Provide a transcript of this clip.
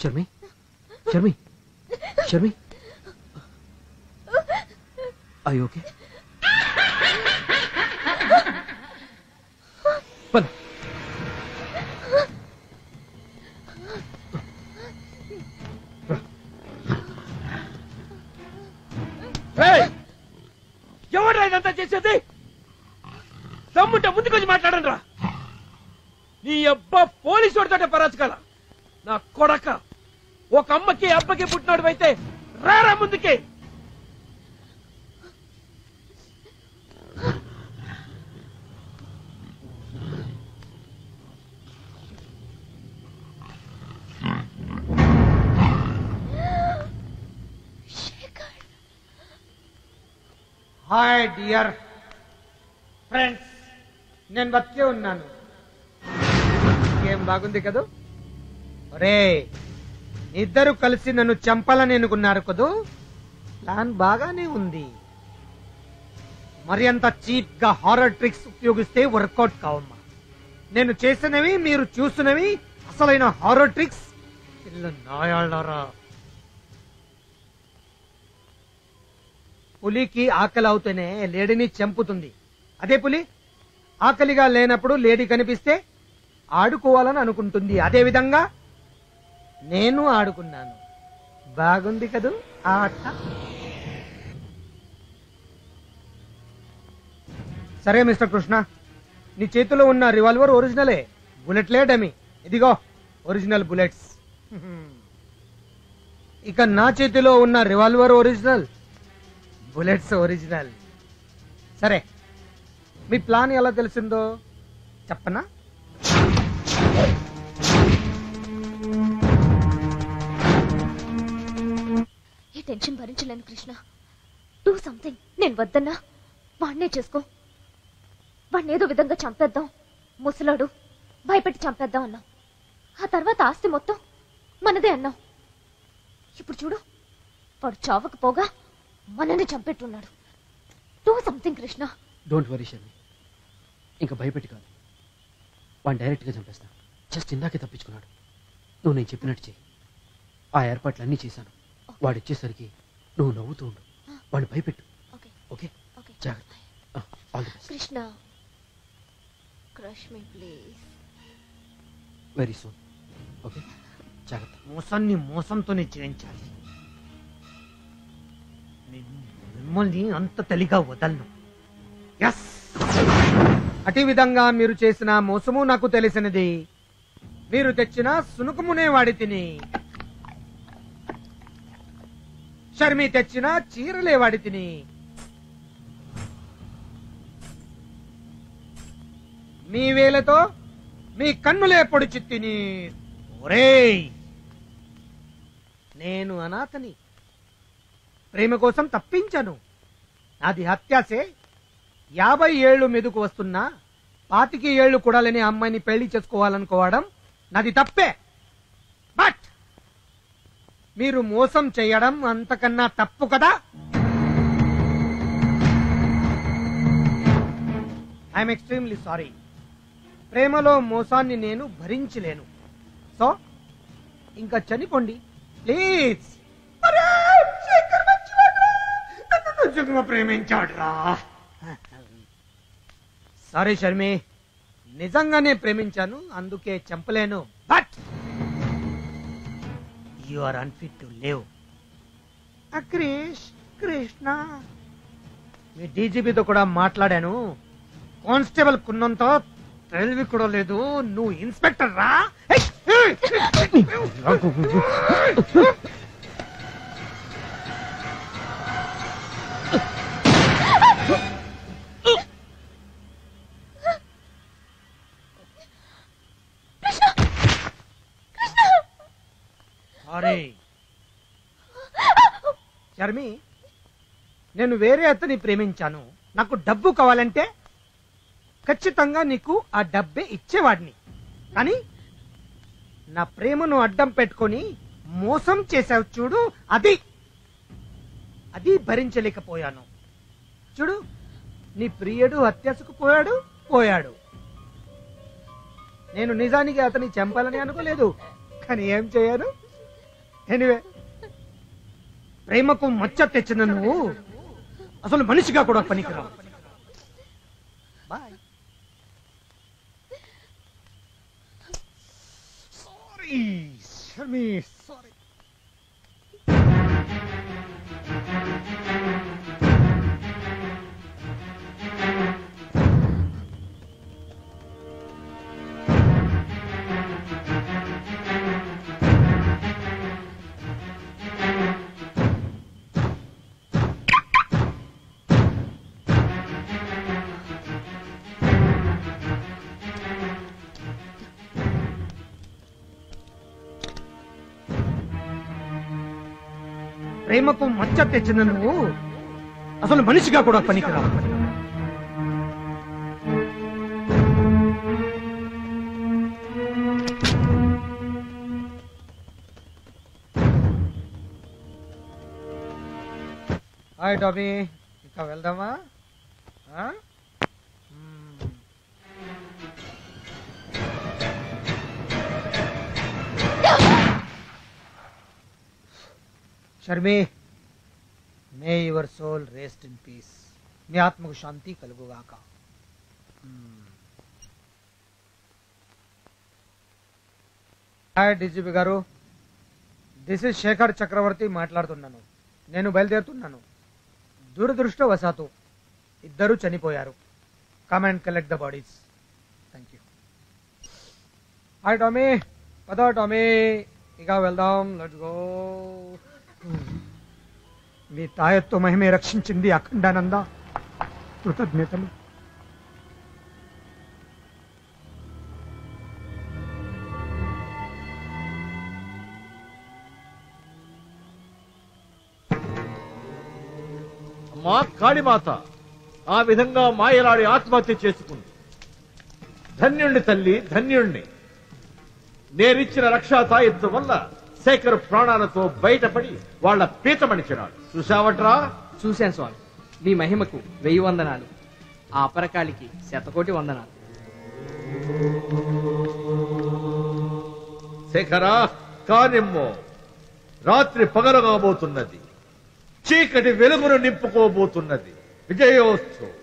Sharmi Sharmi Sharmi are you okay पद ఎవడ్రా ఇదంతా చేసేది దమ్ముంటే ముందుకొచ్చి మాట్లాడండి రా నీ అబ్బా పోలీసు వాడితోటే పరాచకాల నా కొడక ఒక అమ్మకి అబ్బకి పుట్టినోడు అయితే రారా ముందుకి హాయ్ డియర్ ఫ్రెండ్స్, నేను బతికే ఉన్నాను. ఏం బాగుంది కదూ? ఒరే, ఇద్దరు కలిసి నన్ను చంపాలని అనుకున్నారు కదూ? ప్లాన్ బాగానే ఉంది. మరి అంత చీప్ గా హారర్ ట్రిక్స్ ఉపయోగిస్తే వర్కౌట్ కావమ్మా. నేను చేసినవి మీరు చూసినవి అసలైన హారర్ ట్రిక్స్. నాయాళ్ళారా, పులికి ఆకలి అవుతూనే లేడీని చంపుతుంది. అదే పులి ఆకలిగా లేనప్పుడు లేడీ కనిపిస్తే ఆడుకోవాలని అనుకుంటుంది. అదే విధంగా నేను ఆడుకున్నాను. బాగుంది కదూ ఆట? సరే మిస్టర్ కృష్ణ, నీ చేతిలో ఉన్న రివాల్వర్ ఒరిజినలే, బుల్లెట్లే డమి. ఇదిగో ఒరిజినల్ బుల్లెట్స్. ఇక నా చేతిలో ఉన్న రివాల్వర్ ఒరిజినల్, బుల్లెట్స్ ఒరిజినల్. సరే, మీ ప్లాన్ ఎలా తెలిసిందో చెప్పనా? ఈ టెన్షన్ భరించలేను కృష్ణ. Do something. నేను వద్దన్నా వాడినే చేసుకో. వాడిని ఏదో విధంగా చంపేద్దాం, ముసలాడు భయపెట్టి చంపేద్దాం అన్నాం. ఆ తర్వాత ఆస్తి మొత్తం మనదే అన్నాం. ఇప్పుడు చూడు, వాడు చావకపోగా మనని చంపెట్టున్నాడు. Do something Krishna. Don't worry Sharmi, ఇంకా భయపెట్టి కాదు, వాడిని డైరెక్ట్గా చంపేస్తా. జస్ట్ ఇందాకే తప్పించుకున్నాడు. నువ్వు నేను చెప్పినట్టు చెయ్యి. ఆ ఏర్పాట్లు అన్నీ చేశాను. వాడు ఇచ్చేసరికి నువ్వు నవ్వుతూ ఉండు, వాడిని భయపెట్టు. ఓకే? జాగ్రత్త. All the best. Krishna, crush me please. Very soon. Okay, జాగ్రత్త. మోసాన్ని మోసంతోనే చేయించాలి. మిమ్మల్ని అంత తలిగా వదలను. ఎస్, అటు విధంగా మీరు చేసిన మోసము నాకు తెలిసినది. మీరు తెచ్చిన సునుకుమునే వాడి తిని, షర్మి తెచ్చిన చీరలే వాడి తిని, మీ వేలతో మీ కన్నులే పొడిచి తిని. ఒరేయ్, నేను అనాథని, ప్రేమ కోసం తప్పించను. నాది హత్యాసే. 50 ఏళ్లు మీదకు వస్తున్నా 25 ఏళ్లు కూడా లేని అమ్మాయిని పెళ్లి చేసుకోవాలనుకోవడం నాది తప్పే. బట్ మీరు మోసం చేయడం అంతకన్నా తప్పు కదా. I'm extremely sorry. ప్రేమలో మోసాన్ని నేను భరించలేను. సో ఇంకా చనిపోండి ప్లీజ్. ప్రేమించాడురా. సారీ షర్మి, నిజంగానే ప్రేమించాను, అందుకే చంపలేను. But you are unfit to live. Krishna, మీ డీజీపీతో కూడా మాట్లాడాను. కానిస్టేబుల్ కున్నంత తెలివి కూడా లేదు. నువ్వు ఇన్స్పెక్టర్ రా. షర్మి, నేను వేరే అతని ప్రేమించాను. నాకు డబ్బు కావాలంటే ఖచ్చితంగా నీకు ఆ డబ్బే ఇచ్చేవాడిని. కానీ నా ప్రేమను అడ్డం పెట్టుకొని మోసం చేసావు చూడు, అది భరించలేకపోయాను. చూడు, నీ ప్రియుడు హత్యకు పోయాడు. నేను నిజానికి అతని చంపాలని అనుకోలేదు, కానీ ఏం చేయను, ఎనివే ప్రేమకు మచ్చ తెచ్చిన నువ్వు అసలు మనిషిగా కూడా పనికిరావు. బాయ్. Sorry Sharmi, sorry. ప్రేమకు మచ్చ తెచ్చిన నువ్వు అసలు మనిషిగా కూడా పనికిరావు. హాయ్ టామీ, ఇంకా వెళ్దామా? Sharmi, may your soul rest in peace. మీ ఆత్మకు శాంతి కలుగుగాక. హాయ్ డీజీపీ గారు, దిస్ ఇస్ శేఖర్ చక్రవర్తి మాట్లాడుతున్నాను. నేను బయలుదేరుతున్నాను. దురదృష్టవశాత్తు ఇద్దరు చనిపోయారు. Come and collect the bodies. Thank you. Hi Tommy, పద టామీ, ఇక వెళ్దాం. Let's go. మీ తాయత్తో మహిమే రక్షించింది అఖండానంద. కృతజ్ఞతలు. మా కాళీమాత ఆ విధంగా మాయలాడి ఆత్మహత్య చేసుకుంది. ధన్యుణ్ణి తల్లి, ధన్యుణ్ణి. నేనిచ్చిన రక్షా తాయెత్తు వల్ల శేఖర్ ప్రాణాలతో బయటపడి వాళ్ళ పీతమణిచినాడు. చూశావట్రా? చూశాను స్వామి. మీ మహిమకు 1000 వందనాలు. ఆ అపరకాళికి 100,000,000 వందనాలు. శేఖరా, కానిమ్మో. రాత్రి పగలగాబోతున్నది, చీకటి వెలుగును నింపుకోబోతున్నది. విజయోత్సవం.